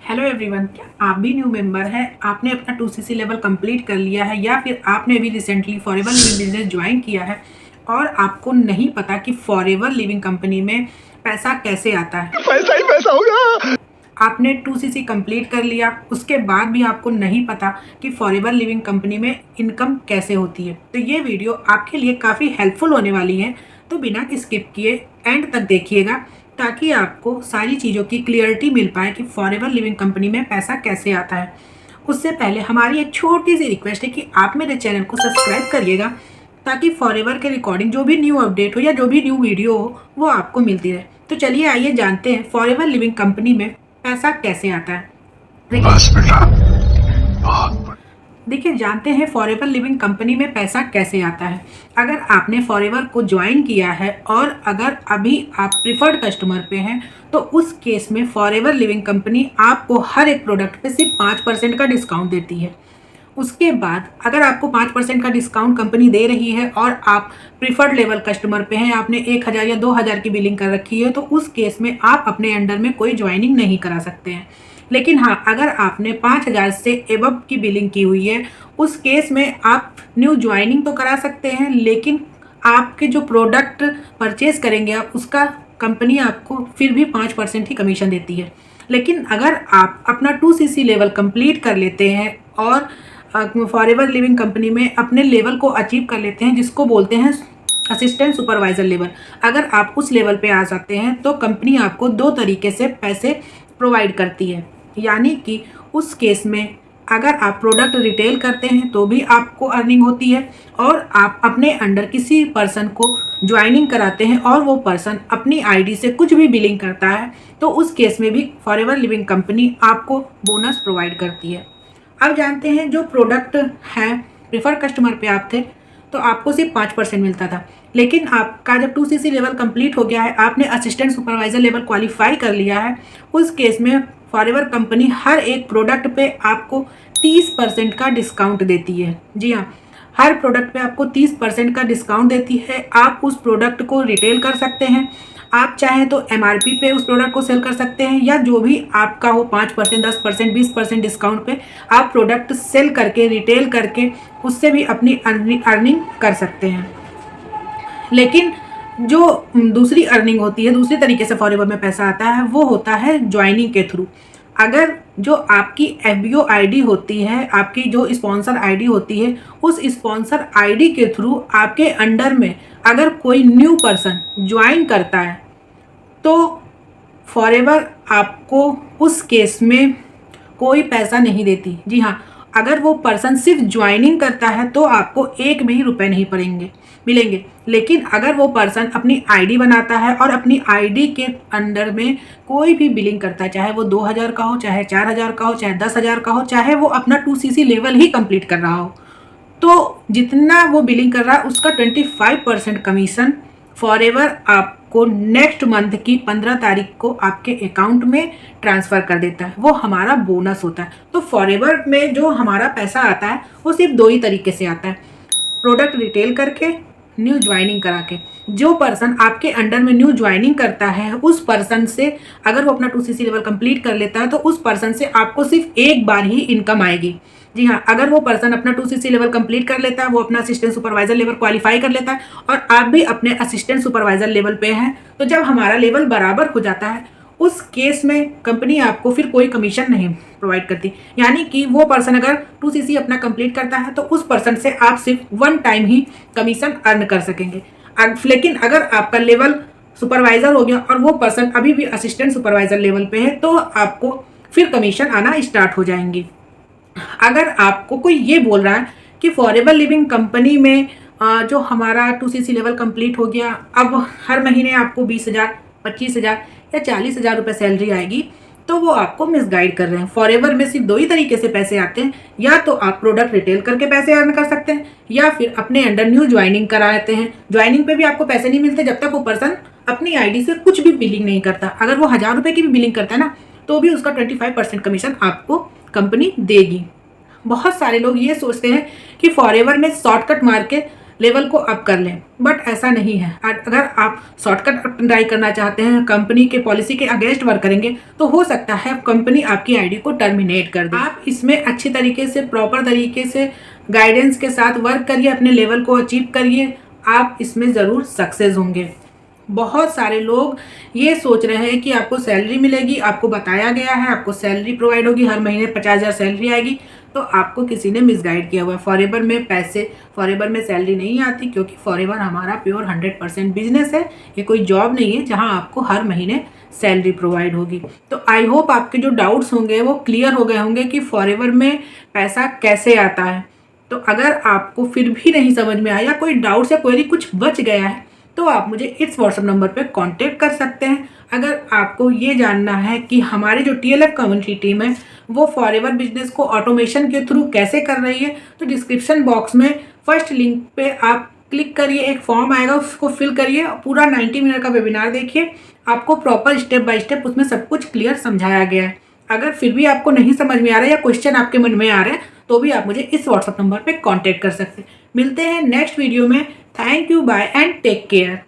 Hello everyone, क्या आप भी न्यू मेंबर हैं? आपने अपना 2cc लेवल कंप्लीट कर लिया है या फिर आपने अभी recently forever living business join किया है और आपको नहीं पता कि फॉरएवर लिविंग कंपनी में पैसा कैसे आता है। पैसा ही पैसा होगा। आपने 2cc कंप्लीट कर लिया, उसके बाद भी आपको नहीं पता कि फॉरएवर लिविंग कंपनी में इनकम कैसे होती है। तो ये वीडियो आपके लिए काफ़ी हेल्पफुल होने वाली है, तो बिना स्किप किए एंड तक देखिएगा ताकि आपको सारी चीज़ों की क्लियरिटी मिल पाए कि फॉरएवर लिविंग कंपनी में पैसा कैसे आता है। उससे पहले हमारी एक छोटी सी रिक्वेस्ट है कि आप मेरे चैनल को सब्सक्राइब करिएगा ताकि फॉरएवर के रिकॉर्डिंग जो भी न्यू अपडेट हो या जो भी न्यू वीडियो हो वो आपको मिलती रहे। तो चलिए आइए जानते हैं फॉरएवर लिविंग कंपनी में पैसा कैसे आता है। बस बेटा, बहुत देखिए, जानते हैं फॉरएवर लिविंग कंपनी में पैसा कैसे आता है। अगर आपने फॉरएवर को ज्वाइन किया है और अगर अभी आप प्रिफर्ड कस्टमर पे हैं तो उस केस में फॉरएवर लिविंग कंपनी आपको हर एक प्रोडक्ट पे सिर्फ 5% का डिस्काउंट देती है। उसके बाद अगर आपको 5% का डिस्काउंट कंपनी दे रही है और आप प्रिफर्ड लेवल कस्टमर पे हैं, आपने 1000 या 2000 की बिलिंग कर रखी है, तो उस केस में आप अपने अंडर में कोई ज्वाइनिंग नहीं करा सकते हैं। लेकिन हाँ, अगर आपने 5000 से एबव की बिलिंग की हुई है, उस केस में आप न्यू ज्वाइनिंग तो करा सकते हैं, लेकिन आपके जो प्रोडक्ट परचेज करेंगे आप, उसका कंपनी आपको फिर भी 5% ही कमीशन देती है। लेकिन अगर आप अपना 2cc लेवल कंप्लीट कर लेते हैं और फॉरएवर लिविंग कंपनी में अपने लेवल को अचीव कर लेते हैं, जिसको बोलते हैं असिस्टेंट सुपरवाइजर लेवल, अगर आप उस लेवल पे आ जाते हैं तो कंपनी आपको 2 तरीके से पैसे प्रोवाइड करती है। यानी कि उस केस में अगर आप प्रोडक्ट रिटेल करते हैं तो भी आपको अर्निंग होती है, और आप अपने अंडर किसी पर्सन को ज्वाइनिंग कराते हैं और वो पर्सन अपनी आईडी से कुछ भी बिलिंग करता है तो उस केस में भी फॉरएवर लिविंग कंपनी आपको बोनस प्रोवाइड करती है। अब जानते हैं, जो प्रोडक्ट है प्रिफर कस्टमर पे आप थे तो आपको सिर्फ 5% मिलता था, लेकिन आपका जब 2cc लेवल कंप्लीट हो गया है, आपने असिस्टेंट सुपरवाइजर लेवल क्वालिफाई कर लिया है, उस केस में फॉरएवर कंपनी हर एक प्रोडक्ट पे आपको 30% का डिस्काउंट देती है। जी हाँ, हर प्रोडक्ट पे आपको 30% का डिस्काउंट देती है। आप उस प्रोडक्ट को रिटेल कर सकते हैं, आप चाहें तो MRP पे उस प्रोडक्ट को सेल कर सकते हैं, या जो भी आपका हो 5%, 10%, 20% डिस्काउंट पे आप प्रोडक्ट सेल करके, रिटेल करके उससे भी अपनी अर्निंग कर सकते हैं। लेकिन जो दूसरी अर्निंग होती है, दूसरी तरीके से फॉरएवर में पैसा आता है, वो होता है ज्वाइनिंग के थ्रू। अगर जो आपकी FBO आईडी होती है, आपकी जो स्पॉन्सर आईडी होती है, उस स्पॉन्सर आईडी के थ्रू आपके अंडर में अगर कोई न्यू पर्सन ज्वाइन करता है तो फॉरएवर आपको उस केस में कोई पैसा नहीं देती। जी हाँ, अगर वो पर्सन सिर्फ ज्वाइनिंग करता है तो आपको एक भी रुपए नहीं मिलेंगे। लेकिन अगर वो पर्सन अपनी आईडी बनाता है और अपनी आईडी के अंडर में कोई भी बिलिंग करता है, चाहे वो 2000 का हो, चाहे 4000 का हो, चाहे 10,000 का हो, चाहे वो अपना 2cc लेवल ही कंप्लीट कर रहा हो, तो जितना वो बिलिंग कर रहा है उसका 25% कमीशन फॉरएवर आपको नेक्स्ट मंथ की 15 तारीख को आपके अकाउंट में ट्रांसफ़र कर देता है। वो हमारा बोनस होता है। तो फॉरएवर में जो हमारा पैसा आता है वो सिर्फ 2 ही तरीके से आता है, प्रोडक्ट रिटेल करके, न्यू ज्वाइनिंग करा के। जो पर्सन आपके अंडर में न्यू ज्वाइनिंग करता है, उस पर्सन से अगर वो अपना 2cc लेवल कंप्लीट कर लेता है तो उस पर्सन से आपको सिर्फ एक बार ही इनकम आएगी। जी हाँ, अगर वो पर्सन अपना 2cc लेवल कंप्लीट कर लेता है, वो अपना असिस्टेंट सुपरवाइजर लेवल क्वालिफाई कर लेता है और आप भी अपने असिस्टेंट सुपरवाइजर लेवल पे हैं, तो जब हमारा लेवल बराबर हो जाता है उस केस में कंपनी आपको फिर कोई कमीशन नहीं प्रोवाइड करती। यानी कि वो पर्सन अगर 2cc अपना कंप्लीट करता है तो उस पर्सन से आप सिर्फ 1 टाइम ही कमीशन अर्न कर सकेंगे। लेकिन अगर आपका लेवल सुपरवाइजर हो गया और वो पर्सन अभी भी असिस्टेंट सुपरवाइजर लेवल पे है तो आपको फिर कमीशन आना स्टार्ट हो जाएंगी। अगर आपको कोई ये बोल रहा है कि फॉरएवर लिविंग कंपनी में जो हमारा 2cc लेवल कंप्लीट हो गया, अब हर महीने आपको 20,000, 25,000 या 40,000 रुपये सैलरी आएगी, तो वो आपको मिसगाइड कर रहे हैं। फॉरएवर में सिर्फ 2 ही तरीके से पैसे आते हैं, या तो आप प्रोडक्ट रिटेल करके पैसे अर्न कर सकते हैं या फिर अपने अंडर न्यू ज्वाइनिंग कराते हैं। ज्वाइनिंग पे भी आपको पैसे नहीं मिलते जब तक वो पर्सन अपनी आईडी से कुछ भी बिलिंग नहीं करता। अगर वो 1000 रुपये की भी बिलिंग करता है ना, तो भी उसका 25% कमीशन आपको कंपनी देगी। बहुत सारे लोग ये सोचते हैं कि फॉरएवर में शॉर्टकट मार के लेवल को अप कर लें, बट ऐसा नहीं है। अगर आप शॉर्टकट ट्राई करना चाहते हैं, कंपनी के पॉलिसी के अगेंस्ट वर्क करेंगे, तो हो सकता है कंपनी आपकी आईडी को टर्मिनेट कर दे। आप इसमें अच्छी तरीके से, प्रॉपर तरीके से गाइडेंस के साथ वर्क करिए, अपने लेवल को अचीव करिए, आप इसमें ज़रूर सक्सेस होंगे। बहुत सारे लोग ये सोच रहे हैं कि आपको सैलरी मिलेगी, आपको बताया गया है आपको सैलरी प्रोवाइड होगी, हर महीने 50,000 सैलरी आएगी, तो आपको किसी ने मिसगाइड किया हुआ है। फॉरएवर में फॉरएवर में सैलरी नहीं आती, क्योंकि फॉरएवर हमारा प्योर 100% बिजनेस है। ये कोई जॉब नहीं है जहां आपको हर महीने सैलरी प्रोवाइड होगी। तो आई होप आपके जो डाउट्स होंगे वो क्लियर हो गए होंगे कि फॉरएवर में पैसा कैसे आता है। तो अगर आपको फिर भी नहीं समझ में आया, कोई डाउट से क्वेरी कुछ बच गया है, तो आप मुझे इस व्हाट्सएप नंबर पे कांटेक्ट कर सकते हैं। अगर आपको ये जानना है कि हमारी जो TLF कम्युनिटी टीम है वो फॉरएवर बिजनेस को ऑटोमेशन के थ्रू कैसे कर रही है, तो डिस्क्रिप्शन बॉक्स में फर्स्ट लिंक पे आप क्लिक करिए, एक फॉर्म आएगा, उसको फिल करिए, पूरा 90 मिनट का वेबिनार देखिए, आपको प्रॉपर स्टेप बाय स्टेप उसमें सब कुछ क्लियर समझाया गया है। अगर फिर भी आपको नहीं समझ में आ रहा है या क्वेश्चन आपके मन में आ रहे हैं, तो भी आप मुझे इस व्हाट्सएप नंबर पे कांटेक्ट कर सकते हैं। मिलते हैं नेक्स्ट वीडियो में। Thank you, bye and take care.